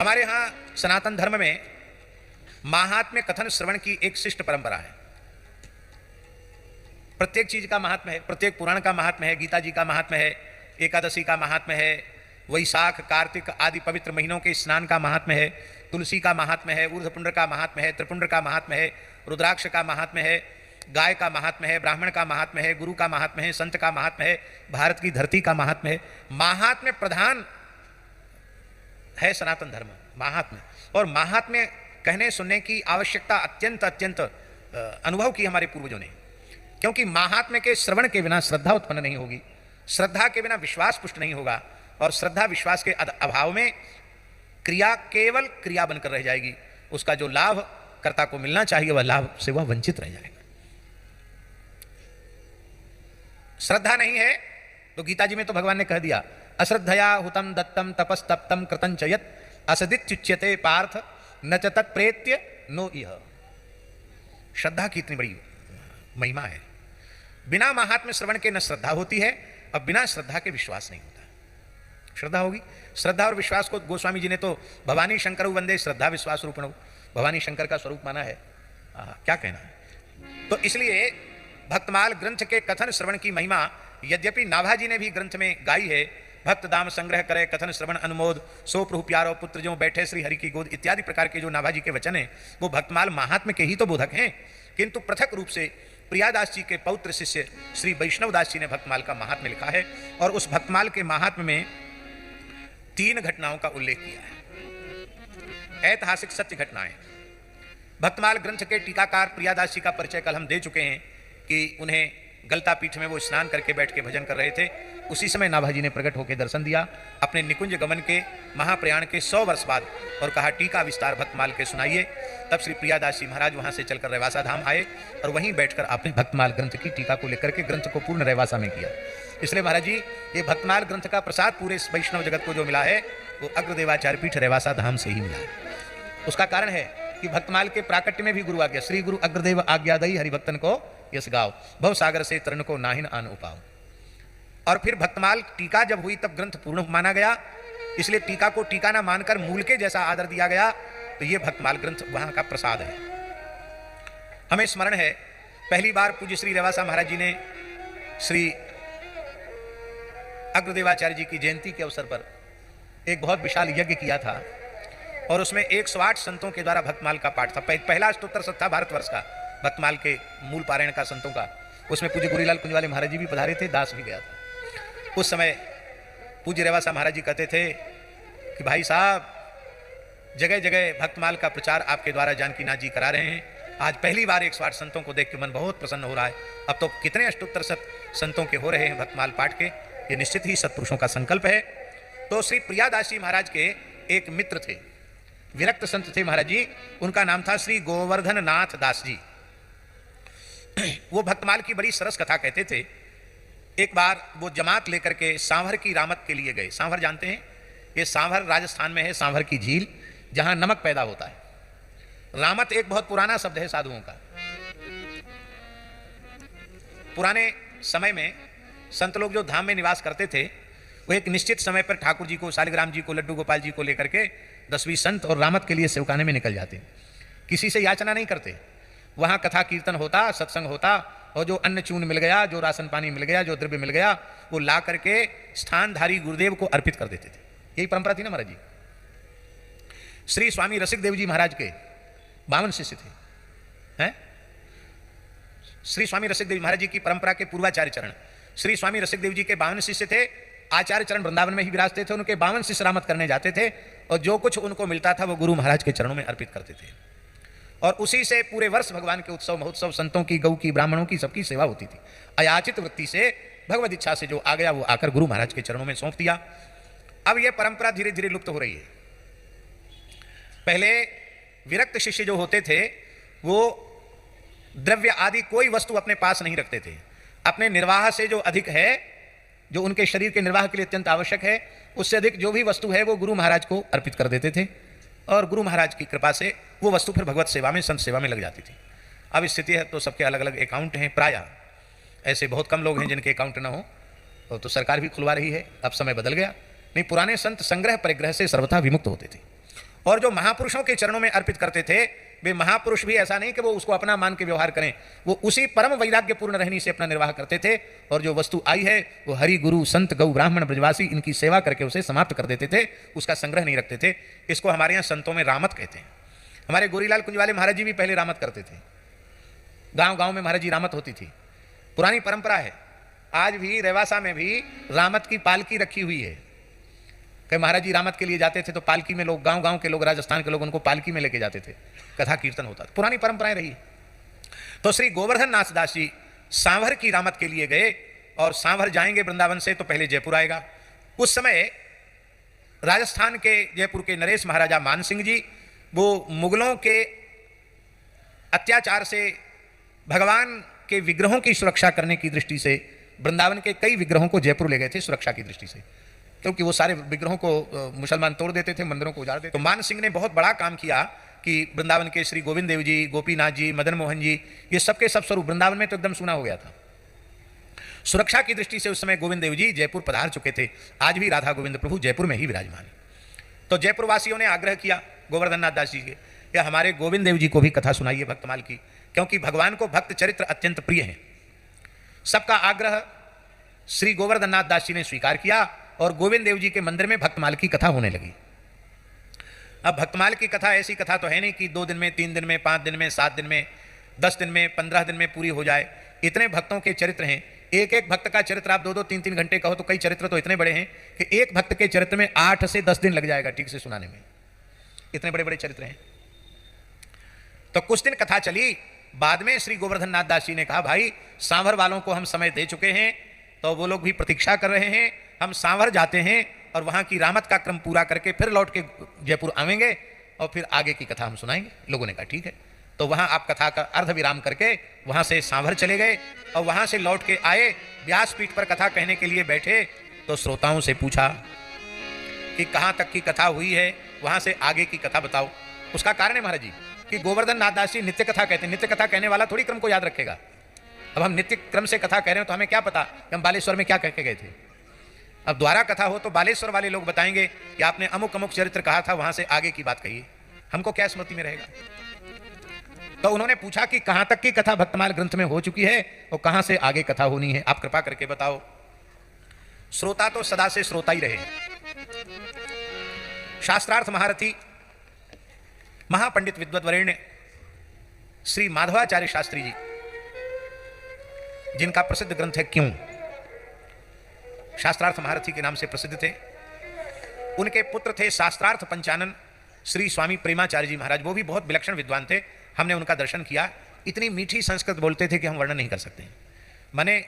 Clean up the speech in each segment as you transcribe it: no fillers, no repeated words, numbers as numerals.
हमारे यहाँ सनातन धर्म में महात्म्य कथन श्रवण की एक शिष्ट परंपरा है। प्रत्येक चीज का महात्म्य है, प्रत्येक पुराण का महात्म्य है, गीता जी का महात्म्य है, एकादशी का महात्म्य है, वैशाख कार्तिक आदि पवित्र महीनों के स्नान का महात्म्य है, तुलसी का महात्म्य है, ऊर्ध्वपुंड का महात्म्य है, त्रिपुंड का महात्म्य है, रुद्राक्ष का महात्म्य है, गाय का महात्म्य है, ब्राह्मण का महात्म्य है, गुरु का महात्म्य है, संत का महात्म्य है, भारत की धरती का महात्म्य है। महात्म्य प्रधान है सनातन धर्म, महात्म्य। और महात्म्य कहने सुनने की आवश्यकता अत्यंत अत्यंत अनुभव की हमारे पूर्वजों ने, क्योंकि महात्म्य के श्रवण के बिना श्रद्धा उत्पन्न नहीं होगी, श्रद्धा के बिना विश्वास पुष्ट नहीं होगा, और श्रद्धा विश्वास के अभाव में क्रिया केवल क्रिया बनकर रह जाएगी। उसका जो लाभ कर्ता को मिलना चाहिए वह लाभ से वह वंचित रह जाएगा। श्रद्धा नहीं है तो गीता जी में तो भगवान ने कह दिया, अश्रद्धया हुतम दत्तम तपस्तप्तम कृतं च यत् असदित्युच्यते पार्थ न च तत्प्रेत्य नो इह। श्रद्धा की इतनी बड़ी महिमा है। बिना महात्म्य श्रवण के न श्रद्धा होती है और बिना श्रद्धा के विश्वास नहीं होता। श्रद्धा होगी, श्रद्धा और विश्वास को गोस्वामी जी ने तो भवानी शंकर वंदे श्रद्धा विश्वास रूपणो, भवानी शंकर का स्वरूप माना है। क्या कहना है। तो इसलिए भक्तमाल ग्रंथ के कथन श्रवण की महिमा यद्यपि नाभाजी ने भी ग्रंथ में गाई है, भक्त दाम संग्रह करे कथन श्रवण अनुमोद, सो प्रभु प्यारो पुत्र जो बैठे श्री हरि की गोद इत्यादि प्रकार के जो नाभाजी के वचन हैं वो भक्तमाल महात्म्य के ही तो बोधक हैं। किंतु पृथक रूप से प्रियादास जी के पौत्र शिष्य श्री वैष्णव दास जी ने भक्तमाल का महात्म्य लिखा है, और उस भक्तमाल के महात्म्य में 3 घटनाओं का उल्लेख किया है, ऐतिहासिक सत्य घटनाएं। भक्तमाल ग्रंथ के टीकाकार प्रियादास जी का परिचय कल हम दे चुके हैं कि उन्हें गलता पीठ में वो स्नान करके बैठ के भजन कर रहे थे। उसी समय नाभाजी ने प्रकट होकर दर्शन दिया अपने निकुंज गमन के महाप्रयाण के 100 वर्ष बाद, और कहा टीका विस्तार भक्तमाल के सुनाइए। तब श्री प्रियादास जी महाराज वहां से चलकर रेवासा धाम आए और वहीं बैठकर आपने भक्तमाल ग्रंथ की टीका को लेकर के ग्रंथ को पूर्ण रेवासा में किया। इसलिए महाराज जी ये भक्तमाल ग्रंथ का प्रसाद पूरे वैष्णव जगत को जो मिला है वो अग्रदेवाचार्य पीठ रेवासा धाम से ही मिला है। उसका कारण है कि भक्तमाल के प्राकट्य में भी गुरु आज्ञा, श्री गुरु अग्रदेव आज्ञादयी हरिभक्तन को यस गाओ, भव सागर से तरण को नाहिन आन उपाओ। और फिर भक्तमाल टीका जब हुई तब ग्रंथ पूर्ण माना गया, इसलिए टीका को टीका ना मानकर मूल के जैसा आदर दिया गया। तो ये भक्तमाल ग्रंथ वहां का प्रसाद है। हमें स्मरण है पहली बार पूज्य श्री रेवासा महाराज जी ने श्री अग्रदेवाचार्य जी की जयंती के अवसर पर एक बहुत विशाल यज्ञ किया था, और उसमें 108 संतों के द्वारा भक्तमाल का पाठ था। पहला स्तोत्र सत्ता भारतवर्ष का भक्तमाल के मूल पारायण का संतों का। उसमें पूज्य गुरीलाल कुंजवाले महाराज जी भी पधारे थे, दास भी गया था। उस समय पूज्य रेवासा महाराज जी कहते थे कि भाई साहब जगह जगह भक्तमाल का प्रचार आपके द्वारा जानकीनाथ जी करा रहे हैं। आज पहली बार 108 संतों को देख के मन बहुत प्रसन्न हो रहा है। अब तो कितने अष्टोत्तर संतों के हो रहे हैं भक्तमाल पाठ के, ये निश्चित ही सत्पुरुषों का संकल्प है। तो श्री प्रियादास जी महाराज के एक मित्र थे, विरक्त संत थे महाराज जी, उनका नाम था श्री गोवर्धन नाथ दास जी। वो भक्तमाल की बड़ी सरस कथा कहते थे। एक बार वो जमात लेकर के सांभर की रामत के लिए गए। सांभर जानते हैं, ये सांभर राजस्थान में है, सांभर की झील जहां नमक पैदा होता है। रामत एक बहुत पुराना शब्द है साधुओं का। पुराने समय में संत लोग जो धाम में निवास करते थे वो एक निश्चित समय पर ठाकुर जी को, शालिग्राम जी को, लड्डू गोपाल जी को लेकर के 10-20 संत और रामत के लिए सेवकाने में निकल जाते। किसी से याचना नहीं करते, वहां कथा कीर्तन होता, सत्संग होता, और जो अन्न चून मिल गया, जो राशन पानी मिल गया, जो द्रव्य मिल गया, वो ला करके स्थानधारी गुरुदेव को अर्पित कर देते थे। यही परंपरा थी ना महाराज जी। श्री स्वामी रसिक देव जी महाराज के 52 शिष्य थे, हैं? श्री स्वामी रसिक देव महाराज जी की परंपरा के पूर्वाचार्य चरण श्री स्वामी रसिक देव जी के 52 शिष्य थे। आचार्य चरण वृंदावन में ही विराजते थे। उनके 52 शिष्य रामत करने जाते थे, और जो कुछ उनको मिलता था वो गुरु महाराज के चरणों में अर्पित करते थे। और उसी से पूरे वर्ष भगवान के उत्सव महोत्सव, संतों की, गौ की, ब्राह्मणों की, सबकी सेवा होती थी। अयाचित वृत्ति से, भगवद इच्छा से जो आ गया वो आकर गुरु महाराज के चरणों में सौंप दिया। अब यह परंपरा धीरे धीरे लुप्त हो रही है। पहले विरक्त शिष्य जो होते थे वो द्रव्य आदि कोई वस्तु अपने पास नहीं रखते थे। अपने निर्वाह से जो अधिक है, जो उनके शरीर के निर्वाह के लिए अत्यंत आवश्यक है, उससे अधिक जो भी वस्तु है वो गुरु महाराज को अर्पित कर देते थे, और गुरु महाराज की कृपा से वो वस्तु फिर भगवत सेवा में, संत सेवा में लग जाती थी। अब स्थिति है तो सबके अलग अलग अकाउंट हैं। प्रायः ऐसे बहुत कम लोग हैं जिनके अकाउंट ना हो, तो सरकार भी खुलवा रही है। अब समय बदल गया। नहीं, पुराने संत संग्रह परिग्रह से सर्वथा विमुक्त होते थे। और जो महापुरुषों के चरणों में अर्पित करते थे, वे महापुरुष भी ऐसा नहीं कि वो उसको अपना मान के व्यवहार करें, वो उसी परम वैराग्य पूर्ण रहनी से अपना निर्वाह करते थे। और जो वस्तु आई है वो हरि गुरु संत गौ ब्राह्मण ब्रजवासी इनकी सेवा करके उसे समाप्त कर देते थे, उसका संग्रह नहीं रखते थे। इसको हमारे यहाँ संतों में रामत कहते हैं। हमारे गोरीलाल कुंजवाले महाराज जी भी पहले रामत करते थे, गांव गांव में महाराज जी रामत होती थी, पुरानी परंपरा है। आज भी रेवासा में भी रामत की पालकी रखी हुई है कि महाराज जी रामत के लिए जाते थे तो पालकी में लोग, गांव गांव के लोग, राजस्थान के लोग उनको पालकी में लेके जाते थे, कथा कीर्तन होता था, पुरानी परंपराएं रही। तो श्री गोवर्धन नाथ दास जी सांभर की रामत के लिए गए और सांभर जाएंगे वृंदावन से तो पहले जयपुर आएगा। उस समय राजस्थान के जयपुर के नरेश महाराजा मान सिंह जी वो मुगलों के अत्याचार से भगवान के विग्रहों की सुरक्षा करने की दृष्टि से वृंदावन के कई विग्रहों को जयपुर ले गए थे सुरक्षा की दृष्टि से, क्योंकि वो सारे विग्रहों को मुसलमान तोड़ देते थे, मंदिरों को उजाड़ देते। तो मान सिंह ने बहुत बड़ा काम किया कि वृंदावन के श्री गोविंद देव जी, गोपीनाथ जी, मदन मोहन जी, ये सबके सब स्वरूप वृंदावन में तो एकदम सुना हो गया था। सुरक्षा की दृष्टि से उस समय गोविंद देव जी जयपुर पधार चुके थे। आज भी राधा गोविंद प्रभु जयपुर में ही विराजमान है। तो जयपुर वासियों ने आग्रह किया गोवर्धन नाथ दास जी के, या हमारे गोविंद देव जी को भी कथा सुनाइए भक्तमाल की, क्योंकि भगवान को भक्त चरित्र अत्यंत प्रिय है। सबका आग्रह श्री गोवर्धन नाथ दास जी ने स्वीकार किया और गोविंद देव जी के मंदिर में भक्तमाल की कथा होने लगी। अब भक्तमाल की कथा ऐसी कथा तो है नहीं कि 2 दिन में, 3 दिन में, 5 दिन में, 7 दिन में, 10 दिन में, 15 दिन में पूरी हो जाए। इतने भक्तों के चरित्र हैं, एक एक भक्त का चरित्र आप 2-2, 3-3 घंटे कहो तो कई चरित्र तो इतने बड़े हैं कि एक भक्त के चरित्र में 8 से 10 दिन लग जाएगा ठीक से सुनाने में, इतने बड़े बड़े चरित्र हैं। तो कुछ दिन कथा चली, बाद में श्री गोवर्धन नाथ दास जी ने कहा भाई सांभर वालों को हम समय दे चुके हैं, तो वो लोग भी प्रतीक्षा कर रहे हैं, हम सांभर जाते हैं और वहां की रामत का क्रम पूरा करके फिर लौट के जयपुर आवेंगे और फिर आगे की कथा हम सुनाएंगे। लोगों ने कहा ठीक है। तो वहां आप कथा का अर्ध विराम करके वहां से सांभर चले गए और वहां से लौट के आए, व्यासपीठ पर कथा कहने के लिए बैठे तो श्रोताओं से पूछा कि कहां तक की कथा हुई है, वहां से आगे की कथा बताओ। उसका कारण है महाराज जी कि गोवर्धन नाथ दास जी नित्य कथा कहते हैं, नित्य कथा कहने वाला थोड़ी क्रम को याद रखेगा। अब हम नित्य क्रम से कथा कह रहे हैं तो हमें क्या पता कि हम बालेश्वर में क्या कह के गए थे। अब द्वारा कथा हो तो बालेश्वर वाले लोग बताएंगे कि आपने अमुक अमुक चरित्र कहा था, वहां से आगे की बात कहिए, हमको क्या स्मृति में रहेगा। तो उन्होंने पूछा कि कहां तक की कथा भक्तमाल ग्रंथ में हो चुकी है और कहां से आगे कथा होनी है, आप कृपा करके बताओ। श्रोता तो सदा से श्रोता ही रहे। शास्त्रार्थ महारथी महापंडित विद्वद्वरेण्य श्री माधवाचार्य शास्त्री जी, जिनका प्रसिद्ध ग्रंथ है क्यों, शास्त्रार्थ महारथी के नाम से प्रसिद्ध थे। उनके पुत्र थे शास्त्रार्थ पंचानन श्री स्वामी प्रेमाचार्य जी महाराज, वो भी बहुत विलक्षण विद्वान थे। हमने उनका दर्शन किया, इतनी मीठी संस्कृत बोलते थे कि हम वर्णन नहीं कर सकते। माने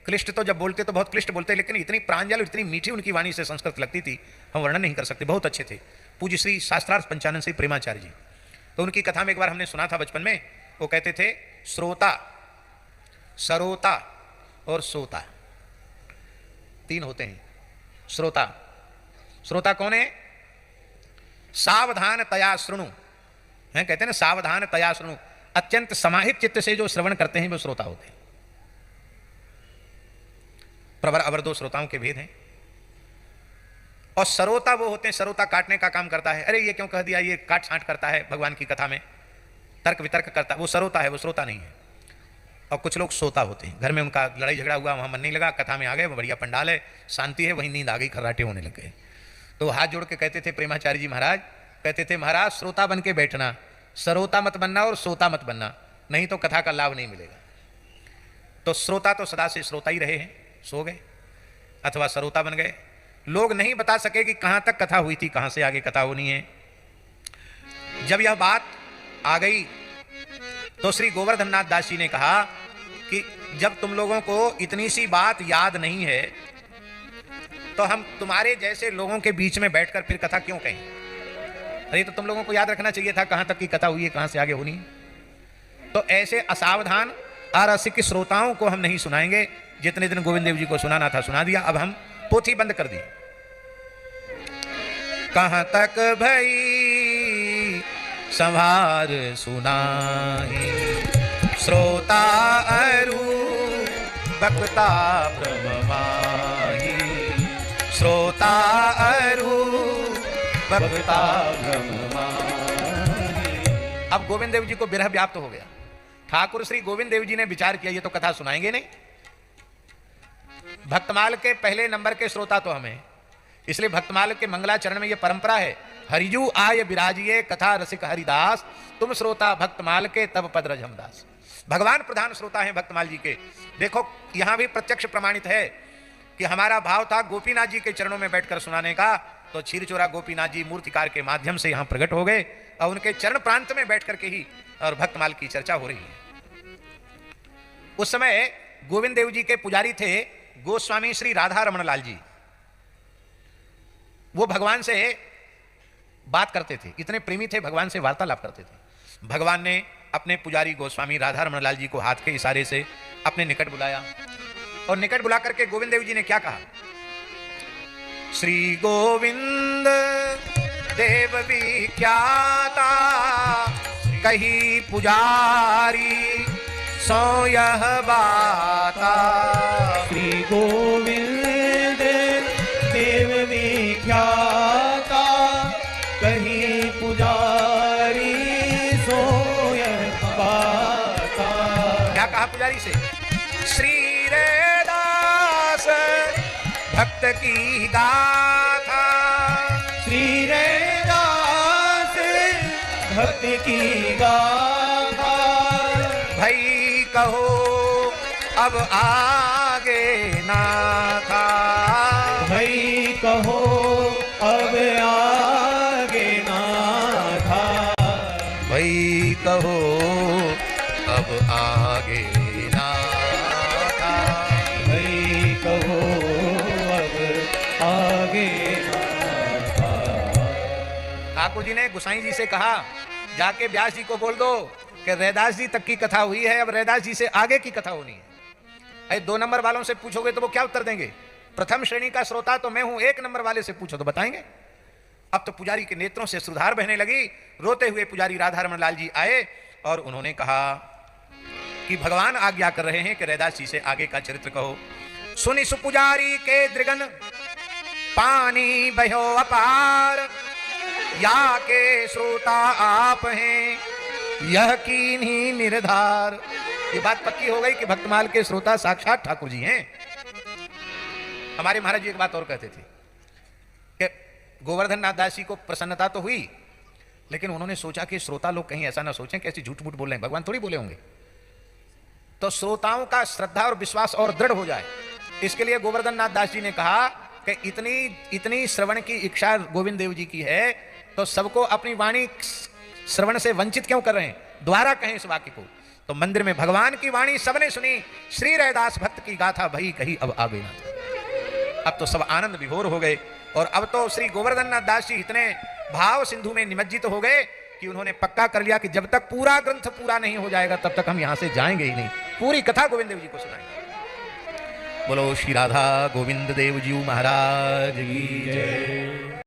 क्लिष्ट तो जब बोलते तो बहुत क्लिष्ट बोलते, लेकिन इतनी प्रांजल, इतनी मीठी उनकी वाणी से संस्कृत लगती थी, हम वर्णन नहीं कर सकते, बहुत अच्छे थे। पूज्य श्री शास्त्रार्थ पंचानन श्री प्रेमाचार्य जी, तो उनकी कथा में एक बार हमने सुना था बचपन में, वो कहते थे श्रोता, सरोता और सोता, 3 होते हैं। श्रोता, श्रोता कौन है? सावधान तया श्रृणु हैं, कहते हैं ना सावधान तया श्रृणु, अत्यंत समाहित चित्त से जो श्रवण करते हैं वो श्रोता होते हैं। प्रवर अवर 2 श्रोताओं के भेद हैं। और सरोता वो होते हैं, सरोता काटने का काम करता है, अरे ये क्यों कह दिया, ये काट छांट करता है भगवान की कथा में, तर्क वितर्क करता है, वो सरोता है, वो श्रोता नहीं है। और कुछ लोग सोता होते हैं, घर में उनका लड़ाई झगड़ा हुआ, वहाँ मन नहीं लगा, कथा में आ गए, वो बढ़िया पंडाल है, शांति है, वहीं नींद आ गई, खर्राटे होने लग गए। तो हाथ जोड़ के कहते थे प्रेमाचार्य जी महाराज, कहते थे महाराज श्रोता बन के बैठना, सरोता मत बनना और सोता मत बनना, नहीं तो कथा का लाभ नहीं मिलेगा। तो श्रोता तो सदा से श्रोता ही रहे हैं, सो गए अथवा सरोता बन गए। लोग नहीं बता सके कि कहाँ तक कथा हुई थी, कहाँ से आगे कथा होनी है। जब यह बात आ गई तो श्री गोवर्धन नाथ दास जी ने कहा कि जब तुम लोगों को इतनी सी बात याद नहीं है तो हम तुम्हारे जैसे लोगों के बीच में बैठकर फिर कथा क्यों कहें। अरे तो तुम लोगों को याद रखना चाहिए था कहां तक की कथा हुई है, कहां से आगे होनी है। तो ऐसे असावधान अरसिक श्रोताओं को हम नहीं सुनाएंगे। जितने दिन गोविंद देव जी को सुनाना था सुना दिया, अब हम पोथी बंद कर दी। कहां तक भई संभार सुनाई, श्रोता अरु बक्ता ब्रह्माही, श्रोता अरु बक्ता ब्रह्मा। अब गोविंद देव जी को विरह व्याप्त हो गया। ठाकुर श्री गोविंद देव जी ने विचार किया, ये तो कथा सुनाएंगे नहीं, भक्तमाल के पहले नंबर के श्रोता तो हमें, इसलिए भक्तमाल के मंगलाचरण में यह परंपरा है, हरिजू आय विराजिए कथा रसिक हरिदास, तुम श्रोता भक्तमाल के तब पद रजमदास। भगवान प्रधान श्रोता हैं भक्तमाल जी के। देखो यहां भी प्रत्यक्ष प्रमाणित है कि हमारा भाव था गोपीनाथ जी के चरणों में बैठकर सुनाने का, तो क्षीरचोरा गोपीनाथ जी मूर्तिकार के माध्यम से यहां प्रकट हो गए और उनके चरण प्रांत में बैठ करके ही और भक्तमाल की चर्चा हो रही है। उस समय गोविंद देव जी के पुजारी थे गोस्वामी श्री राधा रमण लाल जी। वो भगवान से बात करते थे, इतने प्रेमी थे, भगवान से वार्तालाप करते थे। भगवान ने अपने पुजारी गोस्वामी राधा रमण लाल जी को हाथ के इशारे से अपने निकट बुलाया और निकट बुला करके गोविंद देव जी ने क्या कहा, श्री गोविंद देव विख्याता कही पुजारी सो यह बाता। श्री गोविंद देव विख्याता कही पुजारी सो यह बाता। क्या कहा पुजारी से, श्री रैदास भक्त की गाथा, श्री रैदास भक्त की गाथा, भई कहो अब आगे ना था, भई कहो अब आगे ना था, भई कहो अब आगे ना था, भई कहो अब आगे ना था। ठाकुर जी ने गोसाई जी से कहा, जाके व्यास जी को बोल दो कि रैदास जी तक की कथा हुई है, अब रैदास जी से आगे की कथा होनी है। अरे 2 नंबर वालों से पूछोगे तो वो क्या उत्तर देंगे, प्रथम श्रेणी का श्रोता तो मैं हूं, 1 नंबर वाले से पूछो तो बताएंगे। अब तो पुजारी के नेत्रों से सुधार बहने लगी। रोते हुए पुजारी राधा रमण लाल जी आए और उन्होंने कहा कि भगवान आज्ञा कर रहे हैं कि रैदास जी से आगे का चरित्र कहो। सुनि सुपुजारी के दृगन पानी बहो अपार, या के श्रोता आप हैं यह कीन्ही निर्धार। ये बात पक्की हो गई कि भक्तमाल के श्रोता साक्षात ठाकुर जी हैं। हमारे महाराज जी एक बात और कहते थे कि गोवर्धन नाथ दास जी को प्रसन्नता तो हुई, लेकिन उन्होंने सोचा कि श्रोता लोग कहीं ऐसा ना सोचें कि ऐसे झूठ मूठ बोल रहे हैं, भगवान थोड़ी बोले होंगे, तो श्रोताओं का श्रद्धा और विश्वास और दृढ़ हो जाए। इसके लिए गोवर्धन नाथ दास जी ने कहा कि इतनी श्रवण की इच्छा गोविंद देव जी की है, तो सबको अपनी वाणी श्रवण से वंचित क्यों कर रहे हैं, द्वारा कहें इस वाक्य को। तो मंदिर में भगवान की वाणी सबने सुनी, श्री रैदास भक्त की गाथा भई कही अब आगे ना था। अब तो सब आनंद विभोर हो गए और अब तो श्री गोवर्धन नाथ दास जी इतने भाव सिंधु में निमज्जित हो गए कि उन्होंने पक्का कर लिया कि जब तक पूरा ग्रंथ पूरा नहीं हो जाएगा तब तक हम यहां से जाएंगे ही नहीं, पूरी कथा गोविंद देव जी को सुनाएंगे। बोलो श्री राधा गोविंद देव जी महाराज की जय।